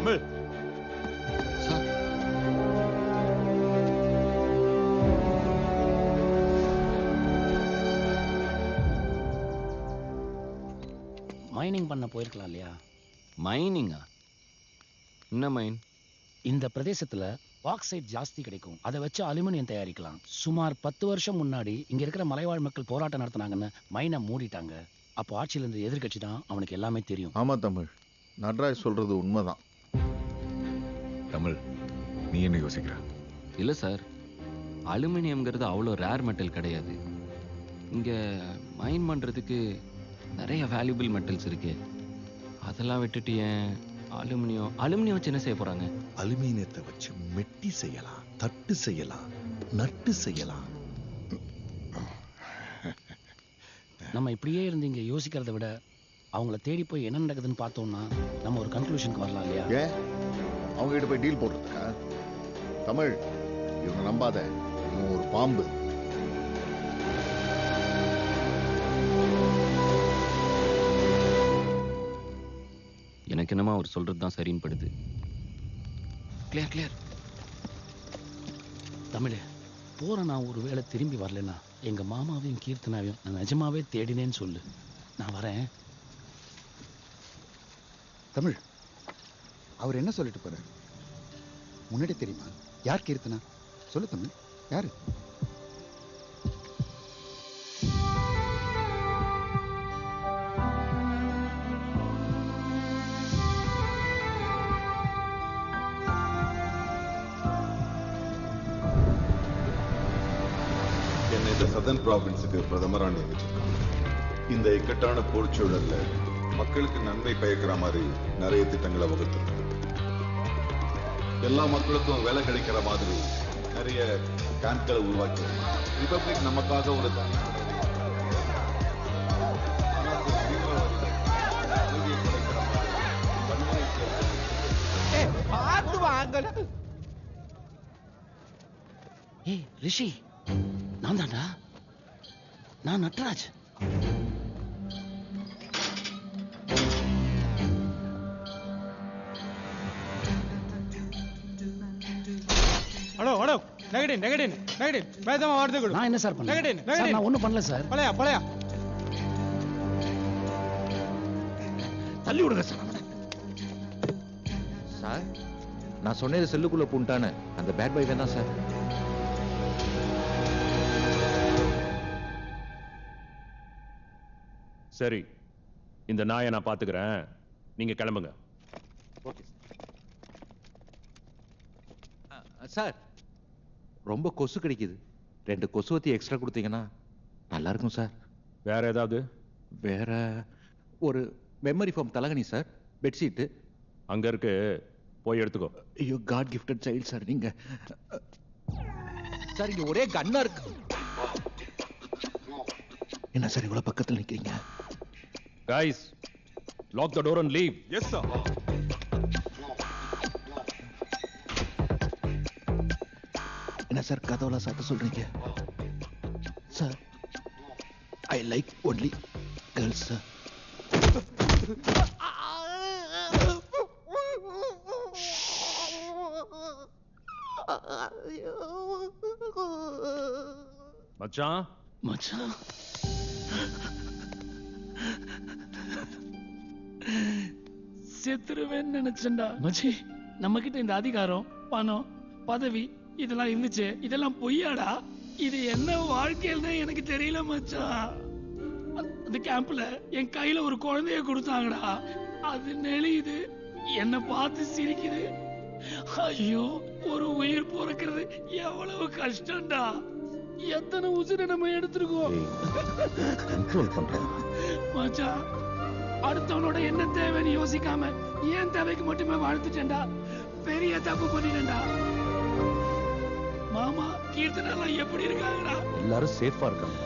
Tamil mining பண்ண போயிருக்கலாம் இல்லையா? மைனிங்கா? என்ன மைன்? இந்த பிரதேசத்துல பாக்சைட் ஜாஸ்தி கிடைக்கும். அதை வச்சு அலுமினியம் தயாரிக்கலாம். சுமார் 10 வருஷம் முன்னாடி இங்க இருக்கிற மலைவாழ் மக்கள் போராட்டம் நடத்தினாங்கன்னு மைனை மூடிட்டாங்க. அப்போ ஆட்சியில இருந்த எதிர்கட்சி தான் அவனுக்கு எல்லாமே தெரியும். ஆமா தமிழ், நடராஜ் சொல்றது உண்மைதான். தமிழ், நீ என்ன யோசிக்கிற? இல்லை சார், அலுமினியம்ங்கிறது அவ்வளோ ரேர் மெட்டல் கிடையாது. இங்கே மைன் பண்ணுறதுக்கு நிறைய வேல்யூபிள் மெட்டல்ஸ் இருக்கு. அதெல்லாம் விட்டுட்டு ஏன் அலுமினியம் வச்சு என்ன செய்ய போறாங்க? அலுமினியத்தை வச்சு மெட்டி செய்யலாம், தட்டு செய்யலாம், நட்டு செய்யலாம். நம்ம இப்படியே இருந்து இங்க யோசிக்கிறத விட அவங்கள தேடி போய் என்ன நடக்குதுன்னு பார்த்தோம்னா நம்ம ஒரு கன்க்ளூஷனுக்கு வரலாம் இல்லையா? ஏன் அவங்க கிட்ட போய் டீல் போடுறதுக்கா? தமிழ், இவங்க நம்பாத, இவன் ஒரு பாம்பு. எனக்கு என்னமா அவர் சொல்றது தான் சரின்னு படுது. Clear clear. தமிழ், போற நான் ஒரு வேளை திரும்பி வரலன்னா எங்க மாமாவையும் கீர்த்தனாவையும் நான் நிஜமாவே தேடினேன்னு சொல்லு. நான் வரேன். தமிழ், அவர் என்ன சொல்லிட்டு போறாரு முன்னாடி தெரியுமா? யார் கீர்த்தனா? சொல்லு தமிழ், யாரு? என்னை இந்த சதர்ன் ப்ராவின்ஸுக்கு பிரதமரா நியமிச்சிருக்காங்க. இந்த இக்கட்டான போர்ச்சூழல்ல மக்களுக்கு நன்மை பயக்கிற மாதிரி நிறைய திட்டங்களை வகுத்துருக்காங்க. எல்லா மக்களுக்கும் வேலை கிடைக்கிற மாதிரி நிறைய கேம்ப்களை உருவாக்கி ரிபப்ளிக் நமக்காக ஒரு தனி ஏய் ரிஷி, நான் தான்டா. நான் Natraj. Hello hello, negative negative negative வேதமா வார்த்தை கொடு. நான் என்ன சார் பண்ணேன்? நெகட்டிவ் சார், நெகட்டிவ் நான் ஒண்ணும் பண்ணல சார். பழையா பழையா தள்ளி விடுங்க சார். சார், நான் சொன்னது செல்லுக்குள்ள பூண்டானே அந்த பேட் பாய் தான் சார். சரி, இந்த நாயை நான் பாத்துக்கிறேன், நீங்க கிளம்புங்க. சார், ரொம்ப கொசு கிடைக்குது. 2 கொசுவத்தி எக்ஸ்ட்ரா கொடுத்தீங்கன்னா நல்லா இருக்கும் சார். வேற ஏதாவது? வேற ஒரு மெமரி ஃபார்ம் தலகணி சார், பெட்ஷீட்டு அங்க இருக்கு, போய் எடுத்துக்கோ. ஐயோ, காட் கிஃப்டட் சைல்ட் சார் நீங்க. சார், இங்க ஒரே கன்னா இருக்கு. என்ன சார் இவ்வளவு பக்கத்துல நிக்கிறீங்க? Guys, lock the door and leave. Yes sir. என்ன சார் கதவுல சாத்த சொல்றீங்க? Sir, I like only girls sir. மச்சான் மச்சான், செத்துருவேன்னு நினைச்சேன்டா. மச்சி, நம்ம கிட்ட இந்த அதிகாரம், பணம், பதவி இதெல்லாம் இருந்துச்சு. இதெல்லாம் பொய்யாடா. இது என்ன வாழ்க்கையில்னு எனக்கு தெரியல மச்சான். அந்த கேம்ப்ல என் கையில ஒரு குழந்தைய கொடுத்தாங்கடா. அது நெளியுது, என்ன பார்த்து சிரிக்குது. ஐயோ, ஒரு உயிர் பிறக்கிறது எவ்வளவு கஷ்டம்டா. எத்தனை உசுரை நம்ம எடுத்துருக்கோம். கண்ட்ரோல் பண்றேன் மச்சான், அடுத்தவனோட என்ன தேவைன்னு யோசிக்காம ஏன் தேவைக்கு மட்டுமே வாழ்த்துட்டேன்டா. பெரிய தப்பு பண்ணிட்டேன்டா. மாமா, கீர்த்தனா எப்படி இருக்காங்கடா? எல்லாரும் சேஃபா இருக்காங்க.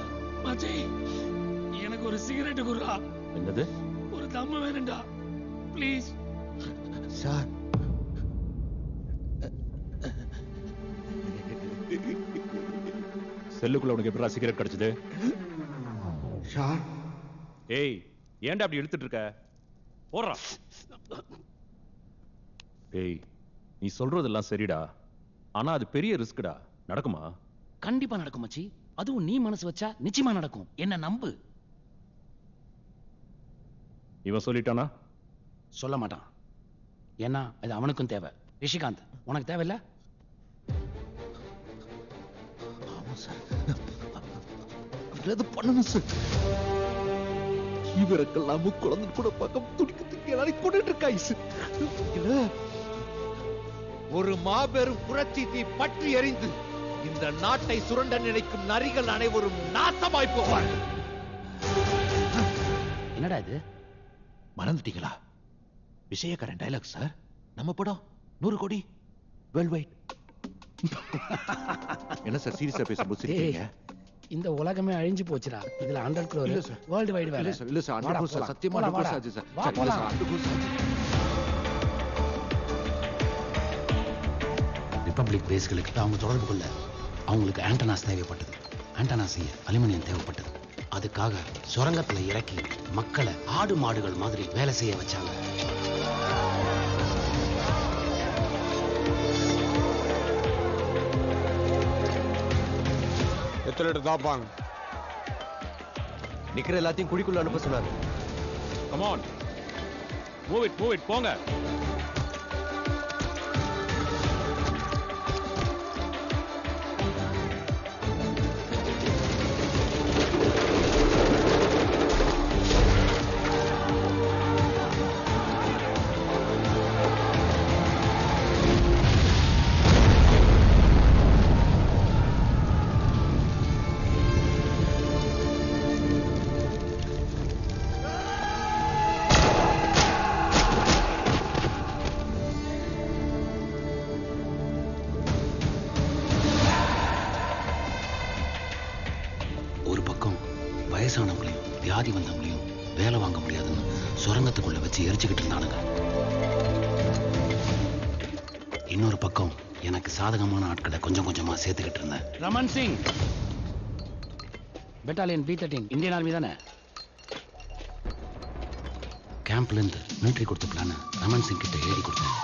மச்சி, எனக்கு ஒரு சிகரெட் குடுறா. என்னது? ஒரு தம்ம வேணும்டா ப்ளீஸ். சார், செல்லுக்குள்ள உனக்கு எப்படா சிகரெட் கிடைச்சது? சார், ஏய், ஏன்டா அப்படி இழுத்துட்டு இருக்க? போறா. டேய் நீ சொல்றதெல்லாம் சரிடா, ஆனா அது பெரிய ரிஸ்க்டா. நடக்குமா? கண்டிப்பா நடக்கும் மச்சி. அதுவும் நீ மனசு வச்சா நிச்சயமா நடக்கும். என்ன நம்பு. இவன் சொல்லிட்டானா? சொல்ல மாட்டான். ஏன்னா அது அவனுக்கும் தேவை. ரிஷிகாந்த், உனக்கு தேவையில்ல? ஆமா சார், அது பண்ணணும் சார். இவருக்கெல்லாம் குழந்தை கூட பக்கம் துடிக்கிறதுக்கு எல்லாரும் கொண்டுட்டு இருக்காய் சார். ஒரு மாபெரும் புரட்சி தீ பற்றி எரிந்து இந்த நாட்டை சுரண்ட நினைக்கும் நரிகள் அனைவரும் நாசமாய் போவார்கள். என்னடா இது? மறந்துட்டீங்களா? விஷயக்காரன் டைலாக் சார். நம்ம படம் 100 கோடி வேர்ல்ட் வைட். என்ன சார் சீரியஸா பேசும்போது சிரிக்கிறீங்க? இந்த உலகமே அழிஞ்சு போச்சுடா. இதுல 100 crore வேர்ல்ட் வைடு வேற. இல்ல சார் 100 crore சார். சத்தியமா 100 crore ஆச்சு சார். வா போலாம். 100 crore ஆச்சு. ரிபப்ளிக் பேஸ்களுக்கு அவங்க தொடர்பு கொள்ள அவங்களுக்கு ஆண்டனாஸ் தேவைப்பட்டது. ஆண்டனாஸ் அலுமினியம் தேவைப்பட்டது. அதுக்காக சுரங்கத்துல இறக்கி மக்களை ஆடு மாடுகள் மாதிரி வேலை செய்ய வச்சாங்க. எத்தனை லிட்டர் தாப்பாங்க? நிக்கிற எல்லாத்தையும் குழிக்குள்ள அனுப்ப சொன்னாரு. கம் ஆன், மூவ் இட் போங்க. வயசானவங்களையும் வியாதி வந்தவங்களையும் வேலை வாங்க முடியாதுன்னு சுரங்கத்துக்குள்ள வச்சு எரிச்சுக்கிட்டு இருந்தானுங்க. இன்னொரு பக்கம் எனக்கு சாதகமான ஆட்களை கொஞ்சம் கொஞ்சமா சேர்த்துக்கிட்டு இருந்தேன். Raman Singh, battalion B13 Indian army தானே? கேம்ப்ல இருந்து மிலிட்டரி கொடுத்த பிளான ரமன் சிங் கிட்ட எழுதி கொடுத்தேன்.